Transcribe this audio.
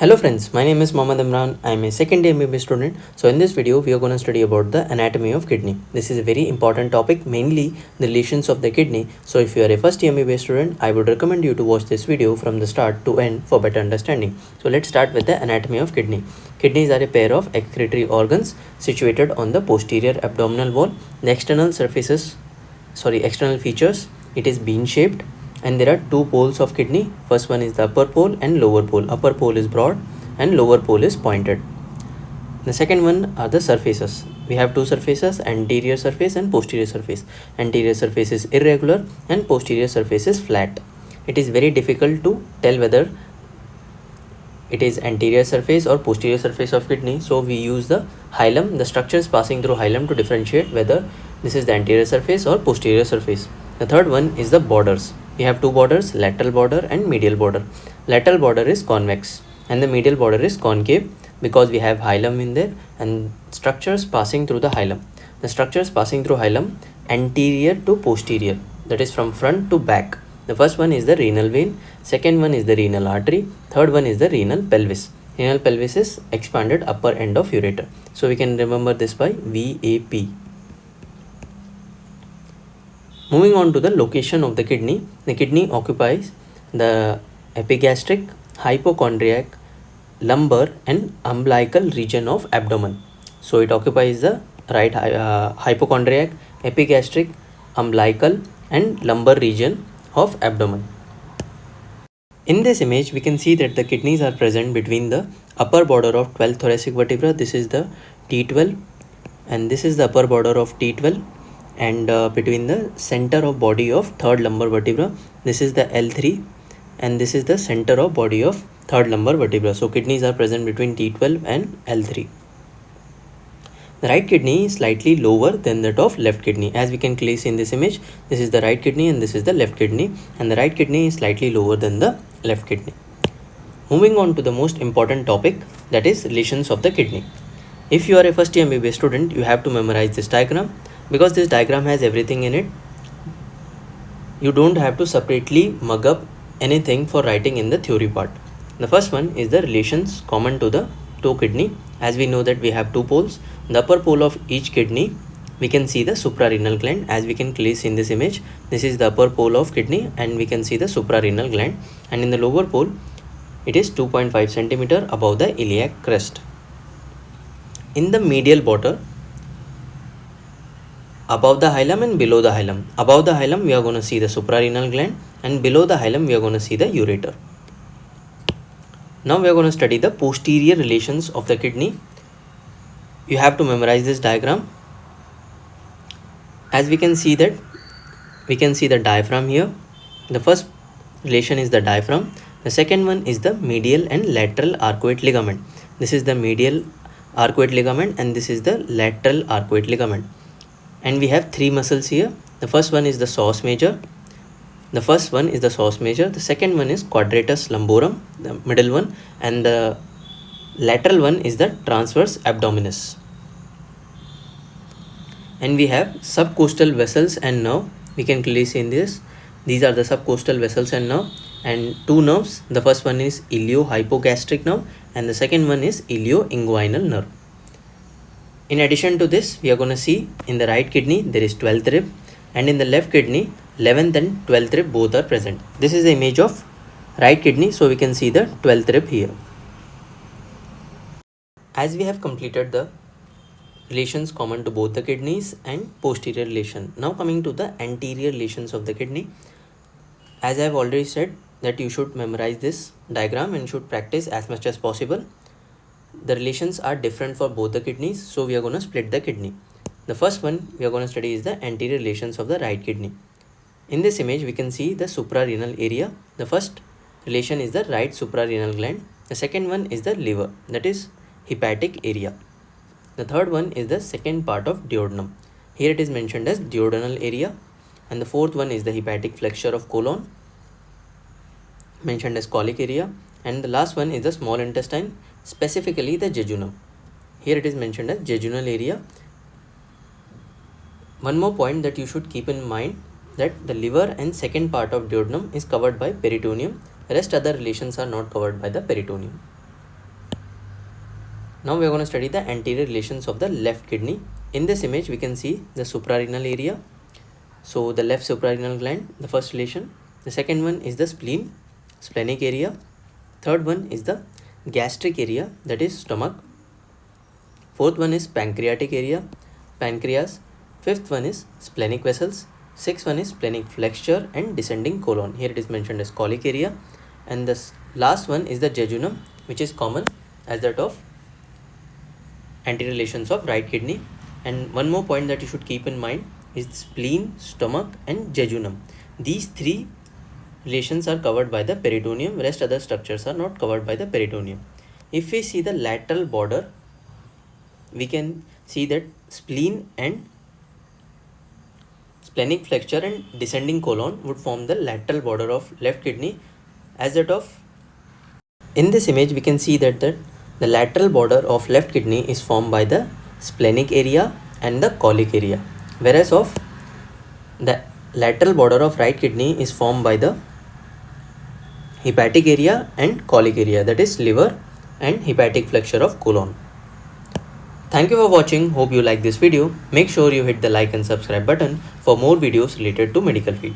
Hello friends, my name is Mohammad Imran. I am a second year MBBS student. So in this video, we are going to study about the anatomy of kidney. This is a very important topic, mainly the relations of the kidney. So if you are a first year MBBS student, I would recommend you to watch this video from the start to end for better understanding. So let's start with the anatomy of kidney. Kidneys are a pair of excretory organs situated on the posterior abdominal wall. The external features, it is bean shaped. And there are two poles of kidney. First one is the upper pole and lower pole. Upper pole is broad and lower pole is pointed. The second one are the surfaces. We have two surfaces, anterior surface and posterior surface. Anterior surface is irregular and posterior surface is flat. It is very difficult to tell whether it is anterior surface or posterior surface of kidney. So we use the hilum, the structures passing through hilum, to differentiate whether this is the anterior surface or posterior surface. The third one is the borders. We have two borders, lateral border and medial border. Lateral border is convex and the medial border is concave because we have hilum in there and structures passing through the hilum. The structures passing through hilum anterior to posterior, that is from front to back. The first one is the renal vein, second one is the renal artery, third one is the renal pelvis. Renal pelvis is expanded upper end of ureter. So we can remember this by VAP. Moving on to the location of the kidney occupies the epigastric, hypochondriac, lumbar and umbilical region of abdomen. So it occupies the right hypochondriac, epigastric, umbilical and lumbar region of abdomen. In this image, we can see that the kidneys are present between the upper border of 12th thoracic vertebra. This is the T12 and this is the upper border of T12. And between the center of body of third lumbar vertebra, this is the L3 and this is the center of body of third lumbar vertebra. So kidneys are present between T12 and L3. The right kidney is slightly lower than that of left kidney. As we can clearly see in this image, this is the right kidney and this is the left kidney, and the right kidney is slightly lower than the left kidney. Moving on to the most important topic, that is relations of the kidney. If you are a first year MBBS student, you have to memorize this diagram. Because this diagram has everything in it, you don't have to separately mug up anything for writing in the theory part. The first one is the relations common to the two kidney. As we know that we have two poles. The upper pole of each kidney, we can see the suprarenal gland. As we can clearly see in this image, this is the upper pole of kidney and we can see the suprarenal gland. And in the lower pole, it is 2.5 centimeter above the iliac crest. In the medial border, above the hilum and below the hilum. Above the hilum, we are going to see the suprarenal gland, and below the hilum, we are going to see the ureter. Now we are going to study the posterior relations of the kidney. You have to memorize this diagram. As we can see that, we can see the diaphragm here. The first relation is the diaphragm. The second one is the medial and lateral arcuate ligament. This is the medial arcuate ligament and this is the lateral arcuate ligament. And we have three muscles here. The first one is the psoas major. The second one is quadratus lumborum, the middle one, and the lateral one is the transverse abdominis. And we have subcostal vessels and nerve. We can clearly see in this. These are the subcostal vessels and nerve, and two nerves. The first one is iliohypogastric nerve and the second one is ilioinguinal nerve. In addition to this, we are going to see in the right kidney there is 12th rib, and in the left kidney 11th and 12th rib both are present. This is the image of right kidney, so we can see the 12th rib here. As we have completed the relations common to both the kidneys and posterior relation, now coming to the anterior relations of the kidney. As I have already said that you should memorize this diagram and should practice as much as possible. The relations are different for both the kidneys, so we are going to split the kidney. The first one we are going to study is the anterior relations of the right kidney. In this image, we can see the suprarenal area. The first relation is the right suprarenal gland. The second one is the liver, that is hepatic area. The third one is the second part of duodenum. Here it is mentioned as duodenal area. And the fourth one is the hepatic flexure of colon, mentioned as colic area. And the last one is the small intestine, specifically the jejunum. Here it is mentioned as jejunal area. One more point that you should keep in mind, that the liver and second part of duodenum is covered by peritoneum. Rest other relations are not covered by the peritoneum. Now we are going to study the anterior relations of the left kidney. In this image we can see the suprarenal area. So the left suprarenal gland, the first relation. The second one is the spleen, splenic area. Third one is the gastric area, that is stomach. Fourth one is pancreatic area, pancreas. Fifth one is splenic vessels. Sixth one is splenic flexure and descending colon. Here it is mentioned as colic area. And the last one is the jejunum, which is common as that of anterior relations of right kidney. And one more point that you should keep in mind is spleen, stomach and jejunum. These three relations are covered by the peritoneum, rest other structures are not covered by the peritoneum. If we see the lateral border, we can see that spleen and splenic flexure and descending colon would form the lateral border of left kidney as that of. In this image we can see that the lateral border of left kidney is formed by the splenic area and the colic area, whereas of the lateral border of right kidney is formed by the hepatic area and colic area, that is liver and hepatic flexure of colon. Thank you for watching. Hope you like this video. Make sure you hit the like and subscribe button for more videos related to medical field.